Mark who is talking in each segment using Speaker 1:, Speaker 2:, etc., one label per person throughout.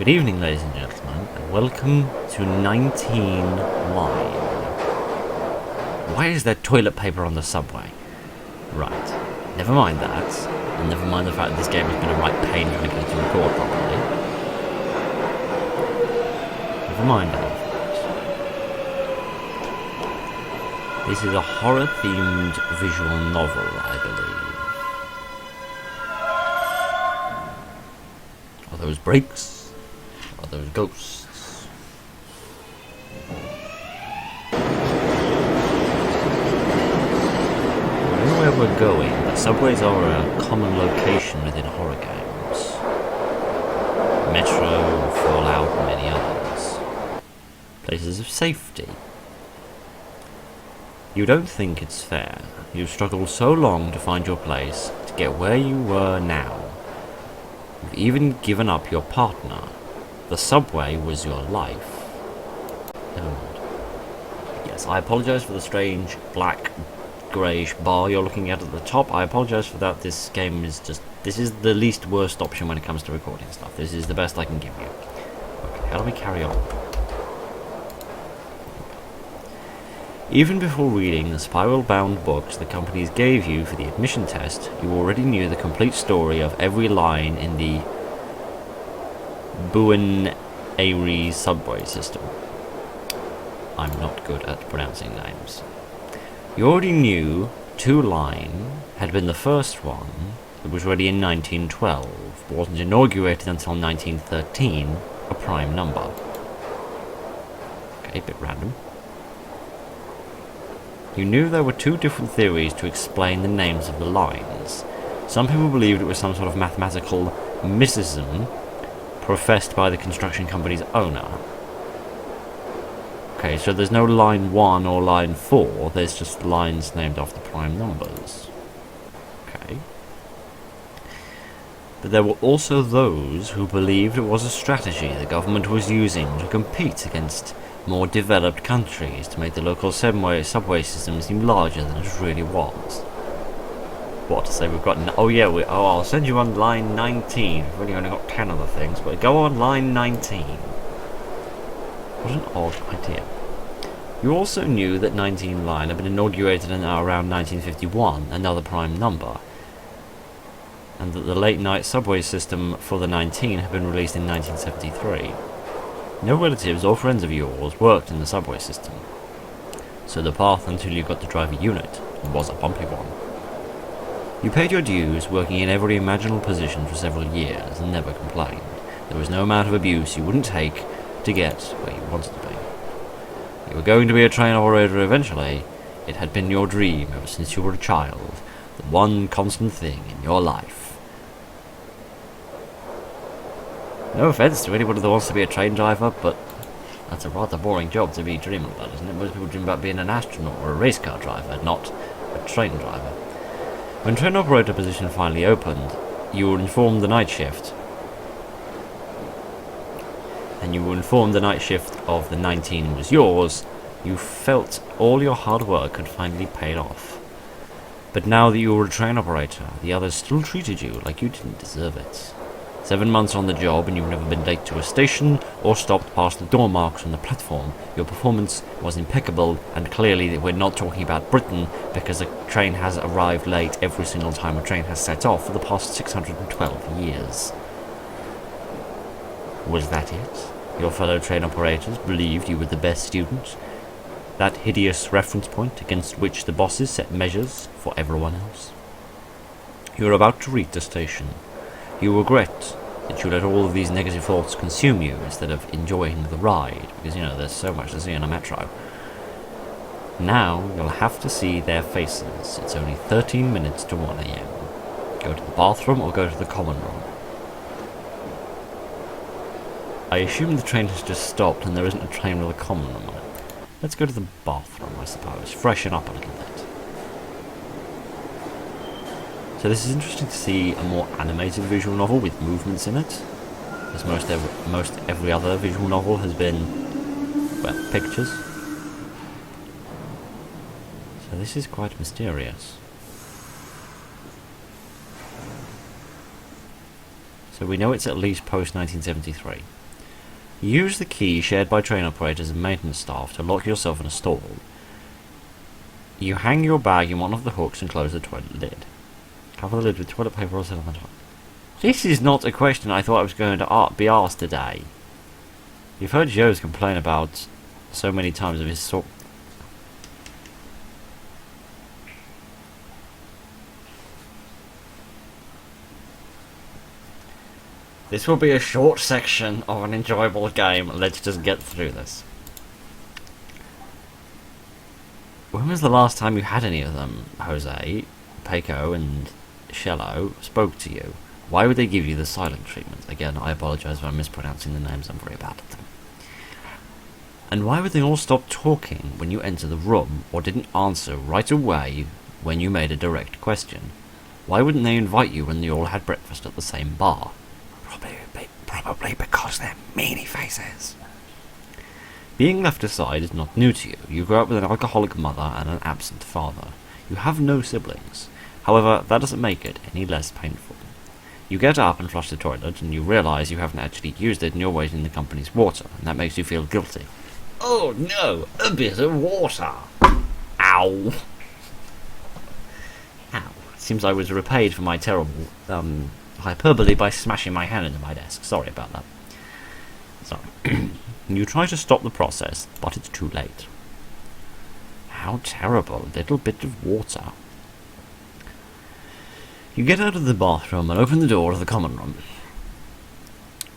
Speaker 1: Good evening, ladies and gentlemen, and welcome to 19 Line. Why is there toilet paper on the subway? Right, never mind that, and never mind the fact that this game has been a right pain trying to get it to record properly. Never mind all of that. This is a horror-themed visual novel, I believe. Are those breaks? Are those ghosts? I don't know where we're going, but subways are a common location within horror games. Metro, Fallout, and many others. Places of safety. You don't think it's fair. You've struggled so long to find your place, to get where you were now. You've even given up your partner. The subway was your life. Never mind. Yes, I apologise for the strange black greyish bar you're looking at the top. I apologise for that. This game is just... This is the least worst option when it comes to recording stuff. This is the best I can give you. Okay, how do we carry on? Even before reading the spiral-bound books the companies gave you for the admission test, you already knew the complete story of every line in the Buenos subway system. I'm not good at pronouncing names. You already knew 2 Line had been the first one that was ready in 1912, but wasn't inaugurated until 1913, a prime number. Okay, a bit random. You knew there were 2 different theories to explain the names of the lines. Some people believed it was some sort of mathematical mysticism professed by the construction company's owner. Okay, so there's no line 1 or line 4, there's just lines named after prime numbers. Okay. But there were also those who believed it was a strategy the government was using to compete against more developed countries to make the local subway system seem larger than it really was. What to say? We've got I'll send you on line 19. We've really only got 10 other things, but go on line 19. What an odd idea. You also knew that 19 Line had been inaugurated in around 1951, another prime number, and that the late night subway system for the 19 had been released in 1973. No relatives or friends of yours worked in the subway system, so the path until you got to drive a unit was a bumpy one. You paid your dues, working in every imaginable position for several years, and never complained. There was no amount of abuse you wouldn't take to get where you wanted to be. You were going to be a train operator eventually. It had been your dream ever since you were a child, the one constant thing in your life. No offence to anybody that wants to be a train driver, but that's a rather boring job to be dreaming about, isn't it? Most people dream about being an astronaut or a race car driver, not a train driver. When train operator position finally opened, you were informed the night shift. And you were informed the night shift of the 19 was yours. You felt all your hard work had finally paid off. But now that you were a train operator, the others still treated you like you didn't deserve it. 7 months on the job and you've never been late to a station or stopped past the door marks on the platform. Your performance was impeccable, and clearly that we're not talking about Britain, because a train has arrived late every single time a train has set off for the past 612 years. Was that it? Your fellow train operators believed you were the best student? That hideous reference point against which the bosses set measures for everyone else? You are about to reach the station. You regret that you let all of these negative thoughts consume you instead of enjoying the ride, because, you know, there's so much to see in a metro. Now you'll have to see their faces. It's only 13 minutes to 1 AM. Go to the bathroom or go to the common room. I assume the train has just stopped and there isn't a train with a common room on it. Let's go to the bathroom, I suppose. Freshen up a little bit. So this is interesting to see a more animated visual novel with movements in it, as most every other visual novel has been, well, pictures. So this is quite mysterious. So we know it's at least post-1973. Use the key shared by train operators and maintenance staff to lock yourself in a stall. You hang your bag in one of the hooks and close the toilet lid. Cover the lid with toilet paper or sit on the toilet. This is not a question I thought I was going to be asked today. You've heard Joe's complain about so many times of his sort. This will be a short section of an enjoyable game. Let's just get through this. When was the last time you had any of them? Jose, Peco, and Shello spoke to you. Why would they give you the silent treatment? Again, I apologise if I'm mispronouncing the names, I'm very bad at them. And why would they all stop talking when you enter the room, or didn't answer right away when you made a direct question? Why wouldn't they invite you when they all had breakfast at the same bar? Probably because they're meanie faces. Being left aside is not new to you. You grew up with an alcoholic mother and an absent father. You have no siblings. However, that doesn't make it any less painful. You get up and flush the toilet, and you realise you haven't actually used it and you're wasting the company's water, and that makes you feel guilty. Oh no, a bit of water! Ow! Ow. Seems I was repaid for my terrible, hyperbole by smashing my hand into my desk. Sorry about that. Sorry. You try to stop the process, but it's too late. How terrible, a little bit of water. You get out of the bathroom and open the door of the common room.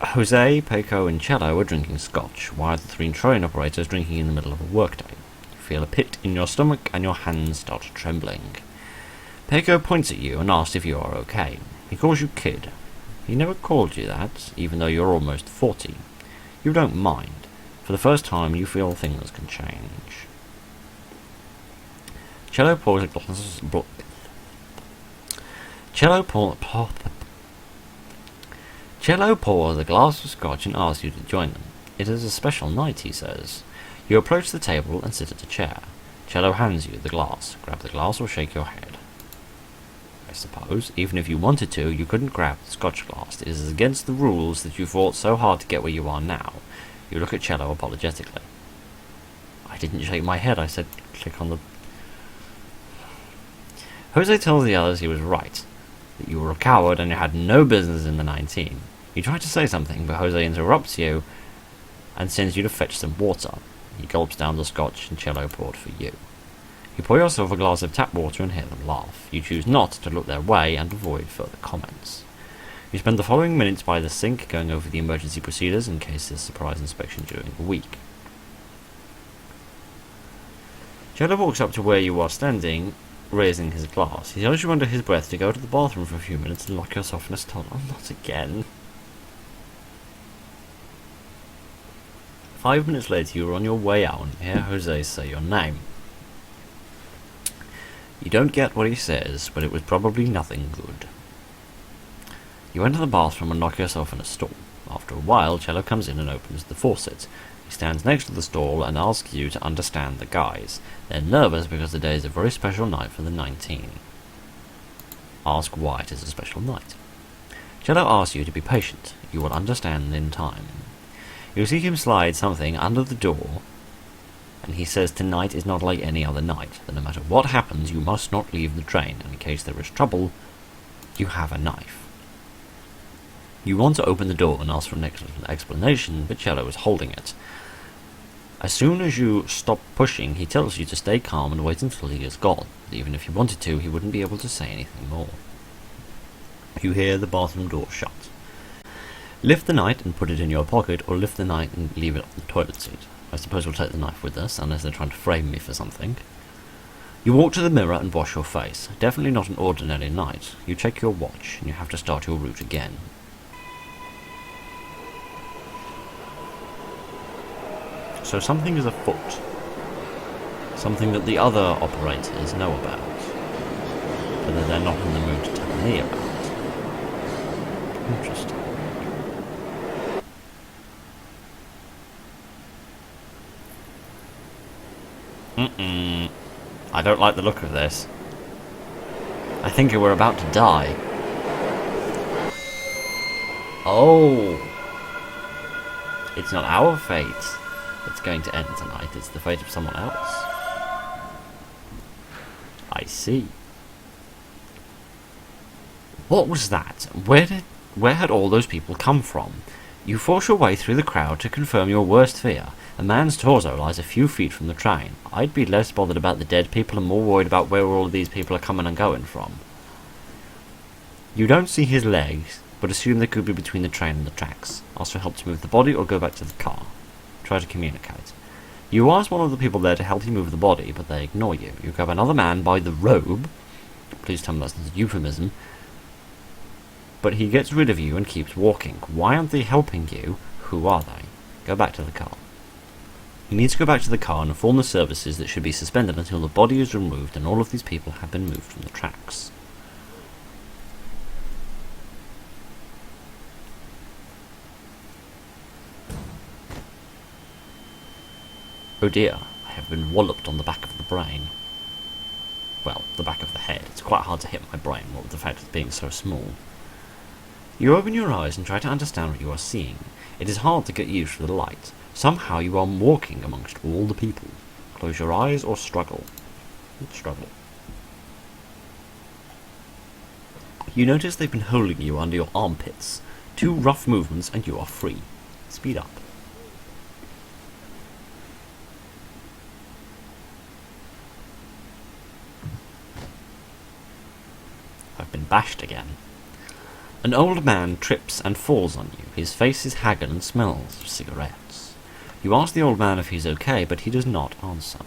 Speaker 1: Jose, Peco, and Cello are drinking scotch, while the three train operators drinking in the middle of a workday. You feel a pit in your stomach and your hands start trembling. Peco points at you and asks if you are okay. He calls you kid. He never called you that, even though you're almost 40. You don't mind. For the first time, you feel things can change. Cello pours a glass. Cello pours a glass of scotch and asks you to join them. It is a special night, he says. You approach the table and sit at a chair. Cello hands you the glass. Grab the glass or shake your head. I suppose, even if you wanted to, you couldn't grab the scotch glass. It is against the rules that you fought so hard to get where you are now. You look at Cello apologetically. I didn't shake my head, I said click on the... Jose tells the others he was right, that you were a coward and you had no business in the 19. You try to say something, but Jose interrupts you and sends you to fetch some water. He gulps down the scotch and Cello poured for you. You pour yourself a glass of tap water and hear them laugh. You choose not to look their way and avoid further comments. You spend the following minutes by the sink going over the emergency procedures in case there's a surprise inspection during the week. Cello walks up to where you are standing, raising his glass. He tells you under his breath to go to the bathroom for a few minutes and lock yourself in a stall. Oh, not again. 5 minutes later, you are on your way out and hear Jose say your name. You don't get what he says, but it was probably nothing good. You enter the bathroom and lock yourself in a stall. After a while, Cello comes in and opens the faucet. He stands next to the stall and asks you to understand the guys. They're nervous because the day is a very special night for the 19. Ask why it is a special night. Cello asks you to be patient. You will understand in time. You see him slide something under the door, and he says tonight is not like any other night, that no matter what happens you must not leave the train, and in case there is trouble, you have a knife. You want to open the door and ask for an explanation, but Cello is holding it. As soon as you stop pushing, he tells you to stay calm and wait until he is gone. Even if he wanted to, he wouldn't be able to say anything more. You hear the bathroom door shut. Lift the knife and put it in your pocket, or lift the knife and leave it on the toilet seat. I suppose we'll take the knife with us, unless they're trying to frame me for something. You walk to the mirror and wash your face. Definitely not an ordinary night. You check your watch, and you have to start your route again. So something is afoot. Something that the other operators know about, but that they're not in the mood to tell me about. Interesting. I don't like the look of this. I think we're about to die. Oh! It's not our fate that's going to end tonight, it's the fate of someone else. I see. What was that? Where had all those people come from? You force your way through the crowd to confirm your worst fear. A man's torso lies a few feet from the train. I'd be less bothered about the dead people and more worried about where all of these people are coming and going from. You don't see his legs, but assume they could be between the train and the tracks. Also help to move the body or go back to the car. Try to communicate. You ask one of the people there to help you move the body, but they ignore you. You grab another man by the robe. Please tell me that's not a euphemism. But he gets rid of you and keeps walking. Why aren't they helping you? Who are they? Go back to the car. You need to go back to the car and inform the services that should be suspended until the body is removed and all of these people have been moved from the tracks. Oh dear, I have been walloped on the back of the brain. Well, the back of the head. It's quite hard to hit my brain, what with the fact of being so small. You open your eyes and try to understand what you are seeing. It is hard to get used to the light. Somehow you are walking amongst all the people. Close your eyes or struggle. Struggle. You notice they've been holding you under your armpits. 2 rough movements and you are free. Speed up. I've been bashed again. An old man trips and falls on you. His face is haggard and smells of cigarettes. You ask the old man if he's okay, but he does not answer.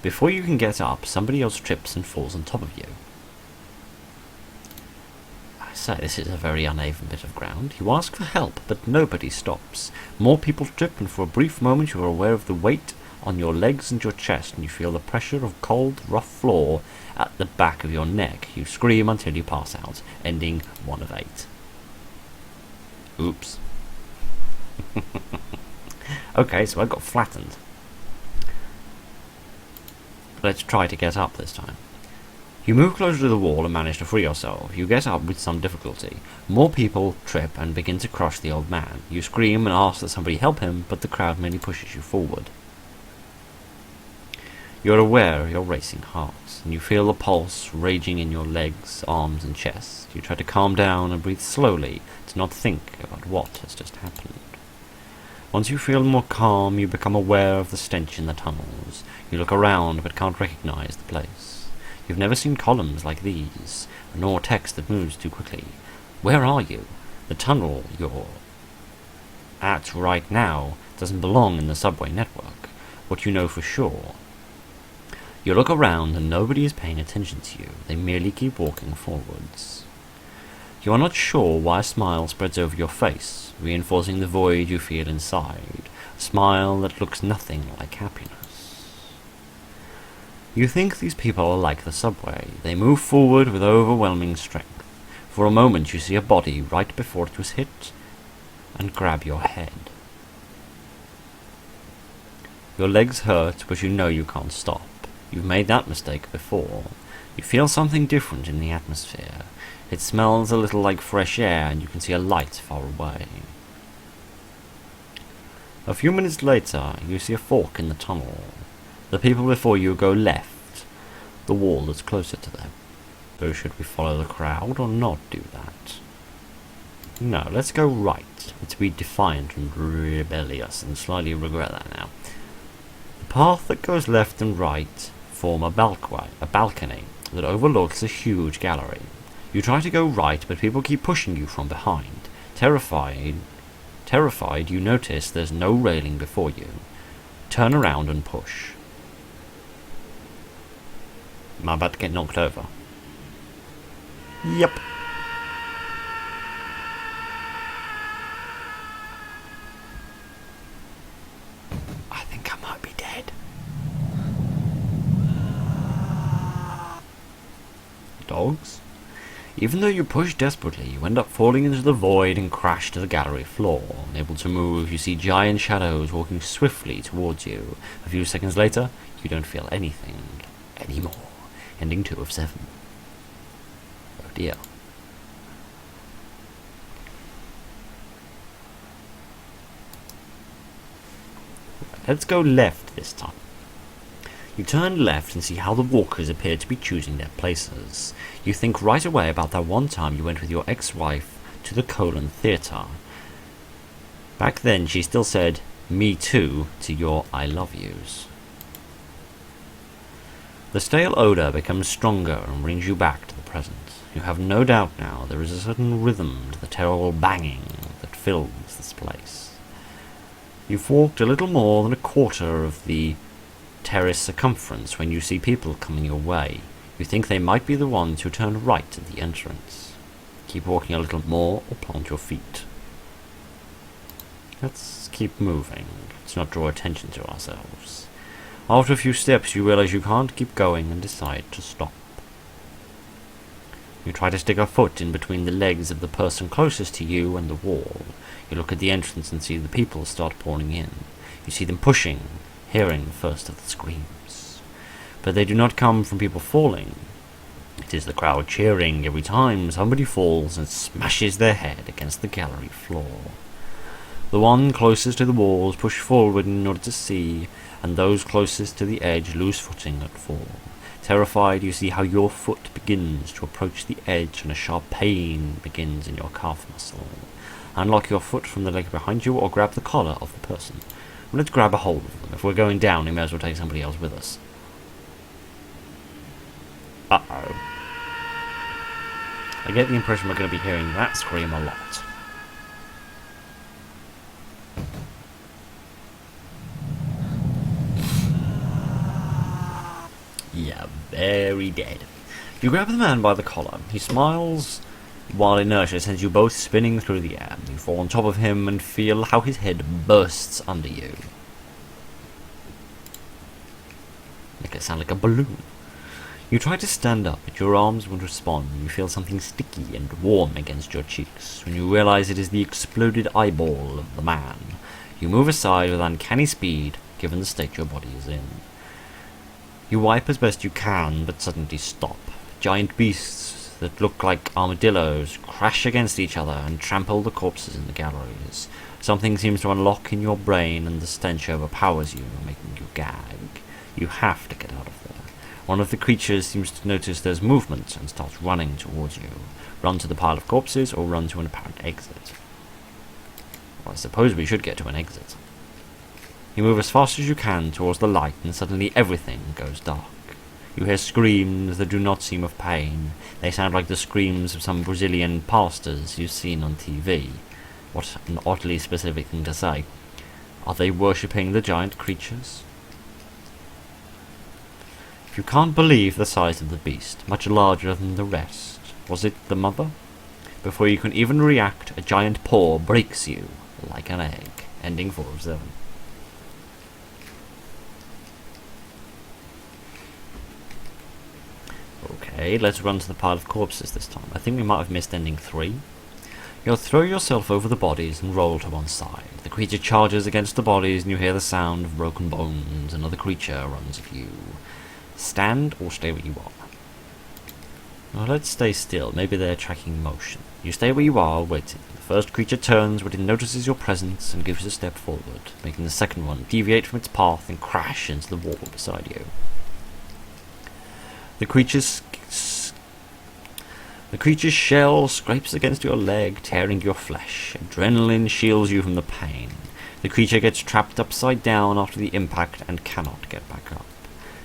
Speaker 1: Before you can get up, somebody else trips and falls on top of you. I say, this is a very uneven bit of ground. You ask for help, but nobody stops. More people trip, and for a brief moment you are aware of the weight on your legs and your chest, and you feel the pressure of cold, rough floor at the back of your neck. You scream until you pass out, ending 1 of 8. Oops. Okay, so I got flattened. Let's try to get up this time. You move closer to the wall and manage to free yourself. You get up with some difficulty. More people trip and begin to crush the old man. You scream and ask that somebody help him, but the crowd merely pushes you forward. You are aware of your racing heart, and you feel the pulse raging in your legs, arms and chest. You try to calm down and breathe slowly to not think about what has just happened. Once you feel more calm, you become aware of the stench in the tunnels. You look around but can't recognize the place. You've never seen columns like these, nor text that moves too quickly. Where are you? The tunnel you're at right now doesn't belong in the subway network. What you know for sure. You look around and nobody is paying attention to you. They merely keep walking forwards. You are not sure why a smile spreads over your face, reinforcing the void you feel inside. A smile that looks nothing like happiness. You think these people are like the subway. They move forward with overwhelming strength. For a moment you see a body right before it was hit and grab your head. Your legs hurt, but you know you can't stop. You've made that mistake before. You feel something different in the atmosphere. It smells a little like fresh air, and you can see a light far away. A few minutes later, you see a fork in the tunnel. The people before you go left, the wall that's closer to them. So should we follow the crowd or not do that? No, let's go right. Let's be defiant and rebellious, and slightly regret that now. The path that goes left and right form a balcony that overlooks a huge gallery. You try to go right, but people keep pushing you from behind. Terrified, you notice there's no railing before you. Turn around and push. Am I about to get knocked over? Yep. I think I might be dead. Dogs? Even though you push desperately, you end up falling into the void and crash to the gallery floor. Unable to move, you see giant shadows walking swiftly towards you. A few seconds later, you don't feel anything anymore. Ending 2 of 7. Oh dear. Let's go left this time. You turn left and see how the walkers appear to be choosing their places. You think right away about that one time you went with your ex-wife to the Colon Theatre. Back then she still said, "Me too," to your "I love yous. The stale odour becomes stronger and brings you back to the present. You have no doubt now there is a certain rhythm to the terrible banging that fills this place. You've walked a little more than a quarter of the terrace circumference when you see people coming your way. You think they might be the ones who turned right at the entrance. Keep walking a little more or plant your feet. Let's keep moving. Let's not draw attention to ourselves. After a few steps you realize you can't keep going and decide to stop. You try to stick a foot in between the legs of the person closest to you and the wall. You look at the entrance and see the people start pouring in. You see them pushing, hearing the first of the screams. But they do not come from people falling. It is the crowd cheering every time somebody falls and smashes their head against the gallery floor. The one closest to the walls push forward in order to see, and those closest to the edge lose footing and fall. Terrified, you see how your foot begins to approach the edge and a sharp pain begins in your calf muscle. Unlock your foot from the leg behind you or grab the collar of the person. Let's grab a hold of them. If we're going down, we may as well take somebody else with us. Uh-oh. I get the impression we're going to be hearing that scream a lot. Yeah, very dead. You grab the man by the collar. He smiles while inertia sends you both spinning through the air. You fall on top of him and feel how his head bursts under you. Make it sound like a balloon. You try to stand up, but your arms won't respond. You feel something sticky and warm against your cheeks when you realize it is the exploded eyeball of the man. You move aside with uncanny speed, given the state your body is in. You wipe as best you can, but suddenly stop. Giant beasts that look like armadillos crash against each other and trample the corpses in the galleries. Something seems to unlock in your brain and the stench overpowers you, making you gag. You have to get out of there. One of the creatures seems to notice there's movement and starts running towards you. Run to the pile of corpses or run to an apparent exit. Well, I suppose we should get to an exit. You move as fast as you can towards the light and suddenly everything goes dark. You hear screams that do not seem of pain. They sound like the screams of some Brazilian pastors you've seen on TV. What an oddly specific thing to say. Are they worshipping the giant creatures? You can't believe the size of the beast, much larger than the rest. Was it the mother? Before you can even react, a giant paw breaks you like an egg, ending 4 of 7. Okay, let's run to the pile of corpses this time. I think we might have missed ending 3. You'll throw yourself over the bodies and roll to one side. The creature charges against the bodies and you hear the sound of broken bones. Another creature runs at you. Stand or stay where you are. Well, let's stay still. Maybe they're tracking motion. You stay where you are, waiting. The first creature turns when it notices your presence and gives a step forward, making the second one deviate from its path and crash into the wall beside you. The creature's shell scrapes against your leg, tearing your flesh. Adrenaline shields you from the pain. The creature gets trapped upside down after the impact and cannot get back up.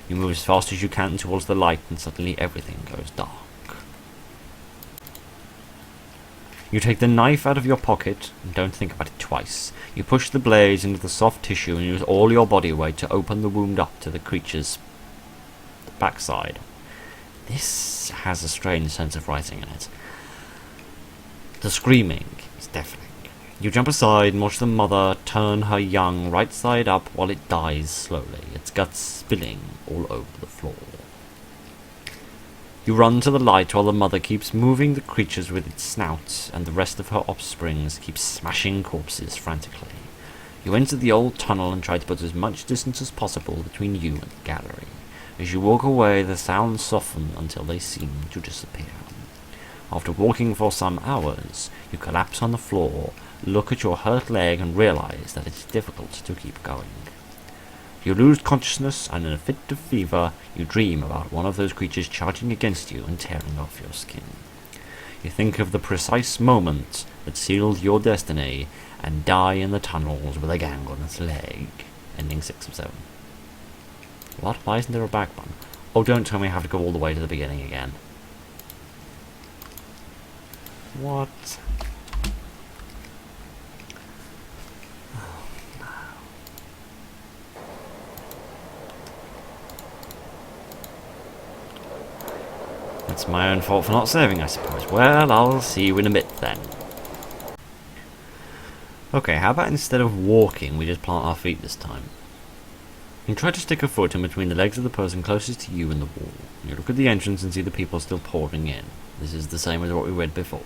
Speaker 1: You move as fast as you can towards the light and suddenly everything goes dark. You take the knife out of your pocket and don't think about it twice. You push the blades into the soft tissue and use all your body weight to open the wound up to the creature's backside. This has a strange sense of writing in it. The screaming is deafening. You jump aside and watch the mother turn her young right side up while it dies slowly, its guts spilling all over the floor. You run to the light while the mother keeps moving the creatures with its snout, and the rest of her offsprings keep smashing corpses frantically. You enter the old tunnel and try to put as much distance as possible between you and the gallery. As you walk away, the sounds soften until they seem to disappear. After walking for some hours, you collapse on the floor, look at your hurt leg and realize that it's difficult to keep going. You lose consciousness, and in a fit of fever, you dream about one of those creatures charging against you and tearing off your skin. You think of the precise moment that sealed your destiny, and die in the tunnels with a gang on its leg. Ending 6 of 7. What? Why isn't there a back button? Oh, don't tell me I have to go all the way to the beginning again. What? Oh, no. It's my own fault for not saving, I suppose. Well, I'll see you in a bit then. Okay, how about instead of walking, we just plant our feet this time? And try to stick a foot in between the legs of the person closest to you and the wall. You look at the entrance and see the people still pouring in. This is the same as what we read before.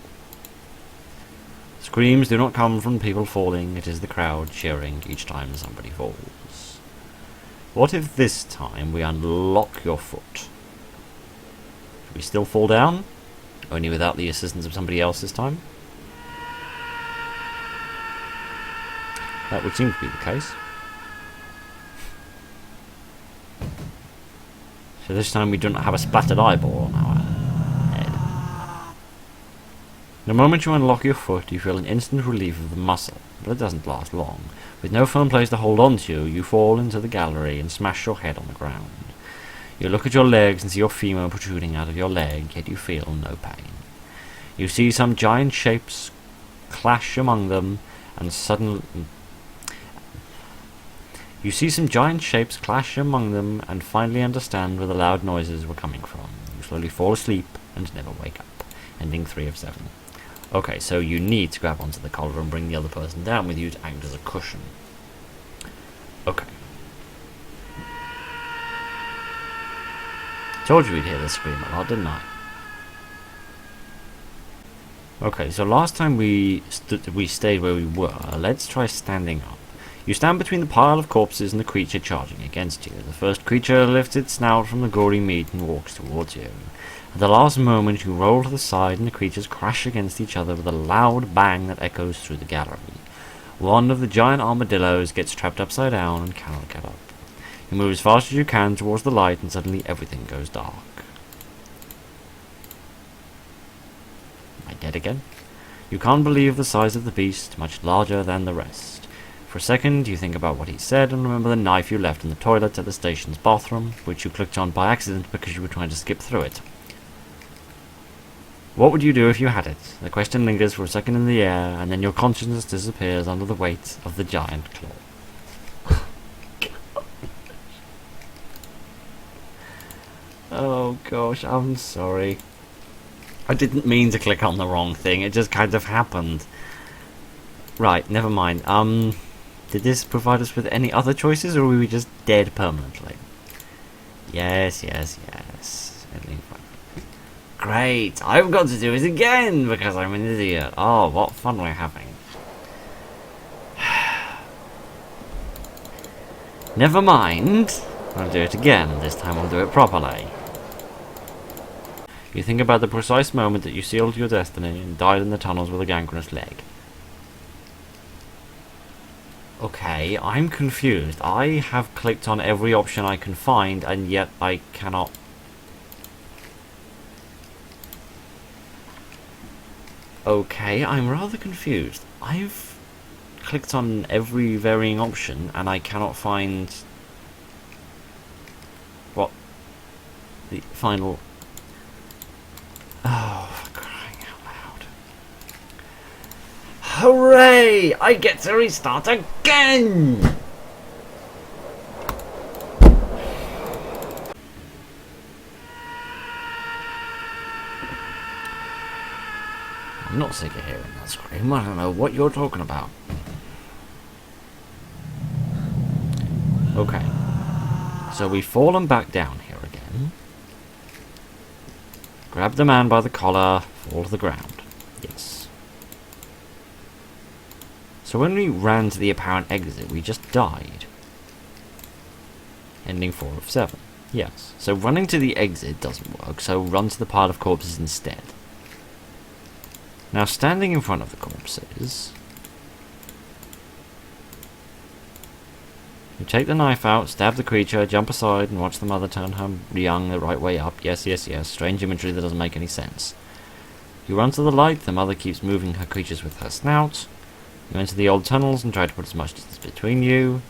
Speaker 1: Screams do not come from people falling, it is the crowd cheering each time somebody falls. What if this time we unlock your foot? Should we still fall down? Only without the assistance of somebody else this time? That would seem to be the case. So this time we do not have a splattered eyeball on our head. The moment you unlock your foot, you feel an instant relief of the muscle, but it doesn't last long. With no firm place to hold on to, you fall into the gallery and smash your head on the ground. You look at your legs and see your femur protruding out of your leg, yet you feel no pain. You see some giant shapes clash among them, and suddenly... You see some giant shapes clash among them and finally understand where the loud noises were coming from. You slowly fall asleep and never wake up. Ending 3 of 7. Okay, so you need to grab onto the collar and bring the other person down with you to act as a cushion. Okay. Told you we'd hear the scream a lot, didn't I? Okay, so last time we stayed where we were. Let's try standing up. You stand between the pile of corpses and the creature charging against you. The first creature lifts its snout from the gory meat and walks towards you. At the last moment you roll to the side and the creatures crash against each other with a loud bang that echoes through the gallery. One of the giant armadillos gets trapped upside down and cannot get up. You move as fast as you can towards the light and suddenly everything goes dark. Am I dead again? You can't believe the size of the beast, much larger than the rest. For a second, you think about what he said and remember the knife you left in the toilet at the station's bathroom, which you clicked on by accident because you were trying to skip through it. What would you do if you had it? The question lingers for a second in the air, and then your consciousness disappears under the weight of the giant claw. Oh gosh, I'm sorry. I didn't mean to click on the wrong thing, it just kind of happened. Right, never mind. Did this provide us with any other choices, or were we just dead permanently? Yes. Great! I've got to do it again, because I'm an idiot. Oh, what fun we're having. Never mind. I'll do it again, and this time I'll do it properly. You think about the precise moment that you sealed your destiny and died in the tunnels with a gangrenous leg. Okay, I'm confused. I have clicked on every option I can find, and yet I cannot... Okay, I'm rather confused. I've clicked on every varying option, and I cannot find... what? The final... Oh, for crying out loud. Hooray! I get to restart again! I'm not sick of hearing that scream. I don't know what you're talking about. Okay. So we've fallen back down here again. Grab the man by the collar, fall to the ground. Yes. So when we ran to the apparent exit, we just died. Ending 4 of 7. Yes. So running to the exit doesn't work, so run to the pile of corpses instead. Now standing in front of the corpses... You take the knife out, stab the creature, jump aside, and watch the mother turn her young the right way up. Yes, yes, yes. Strange imagery that doesn't make any sense. You run to the light. The mother keeps moving her creatures with her snout. You enter the old tunnels and try to put as much distance between you.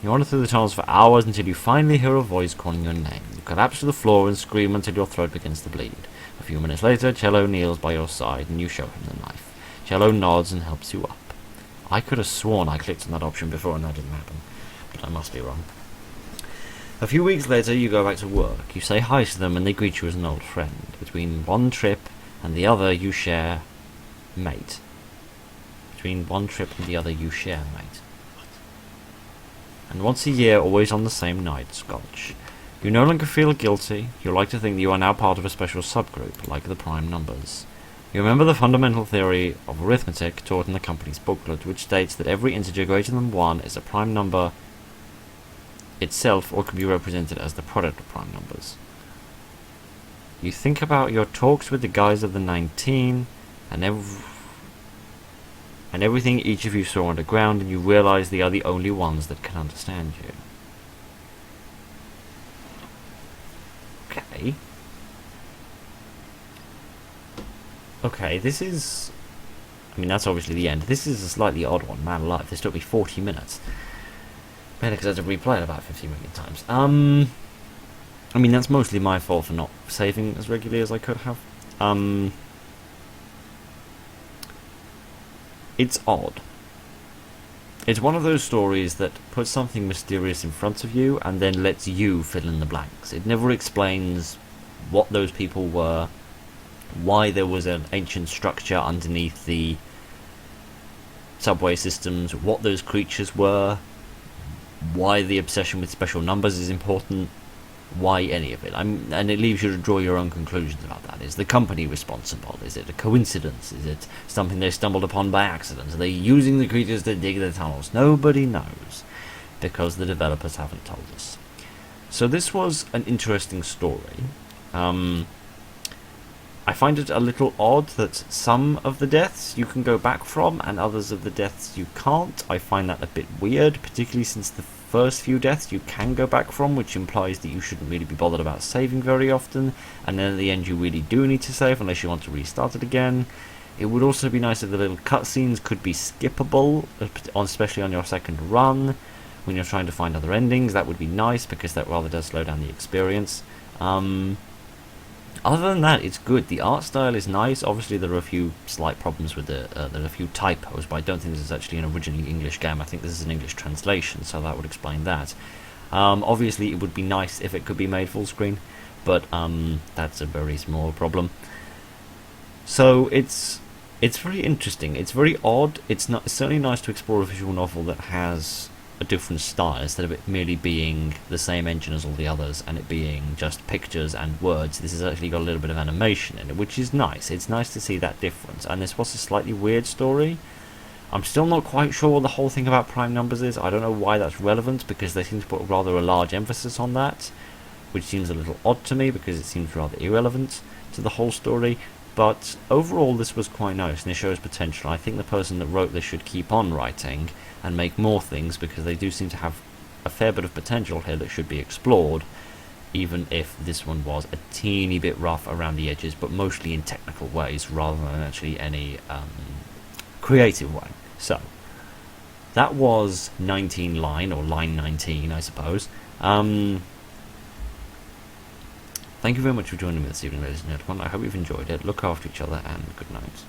Speaker 1: You wander through the tunnels for hours until you finally hear a voice calling your name. You collapse to the floor and scream until your throat begins to bleed. A few minutes later, Cello kneels by your side and you show him the knife. Cello nods and helps you up. I could have sworn I clicked on that option before and that didn't happen, but I must be wrong. A few weeks later, you go back to work. You say hi to them and they greet you as an old friend. Between one trip and the other, you share mate. Between one trip and the other, you share mate. And once a year, always on the same night, Scotch. You no longer feel guilty. You like to think that you are now part of a special subgroup, like the prime numbers. You remember the fundamental theory of arithmetic taught in the company's booklet, which states that every integer greater than 1 is a prime number itself or can be represented as the product of prime numbers. You think about your talks with the guys of the 19 and everything each of you saw underground, and you realize they are the only ones that can understand you. Okay. Okay, this is... I mean, that's obviously the end. This is a slightly odd one, man alive. This took me 40 minutes. Mainly because I had to replay it about 50 million times. I mean, that's mostly my fault for not saving as regularly as I could have. It's odd. It's one of those stories that puts something mysterious in front of you and then lets you fill in the blanks. It never explains what those people were, why there was an ancient structure underneath the subway systems, what those creatures were, why the obsession with special numbers is important, why any of it. And it leaves you to draw your own conclusions about that. Is the company responsible? Is it a coincidence? Is it something they stumbled upon by accident? Are they using the creatures to dig the tunnels? Nobody knows, because the developers haven't told us. So this was an interesting story. I find it a little odd that some of the deaths you can go back from and others of the deaths you can't. I find that a bit weird, particularly since the first few deaths you can go back from, which implies that you shouldn't really be bothered about saving very often, and then at the end you really do need to save unless you want to restart it again. It would also be nice if the little cutscenes could be skippable, especially on your second run, when you're trying to find other endings. That would be nice, because that rather does slow down the experience. Other than that, it's good. The art style is nice. Obviously, there are a few slight problems with there are a few typos, but I don't think this is actually an originally English game. I think this is an English translation, so that would explain that. Obviously, it would be nice if it could be made full screen, but that's a very small problem. So it's very interesting. It's very odd. It's certainly nice to explore a visual novel that has a different style instead of it merely being the same engine as all the others and it being just pictures and words. This has actually got a little bit of animation in it, which is nice. It's nice to see that difference. And this was a slightly weird story. I'm still not quite sure what the whole thing about prime numbers is. I don't know why that's relevant, because they seem to put rather a large emphasis on that, which seems a little odd to me because it seems rather irrelevant to the whole story. But overall, this was quite nice and it shows potential. I think the person that wrote this should keep on writing and make more things, because they do seem to have a fair bit of potential here that should be explored, even if this one was a teeny bit rough around the edges, but mostly in technical ways rather than actually any creative way. So, that was 19 line, or line 19, I suppose. Thank you very much for joining me this evening, ladies and gentlemen. I hope you've enjoyed it. Look after each other, and good night.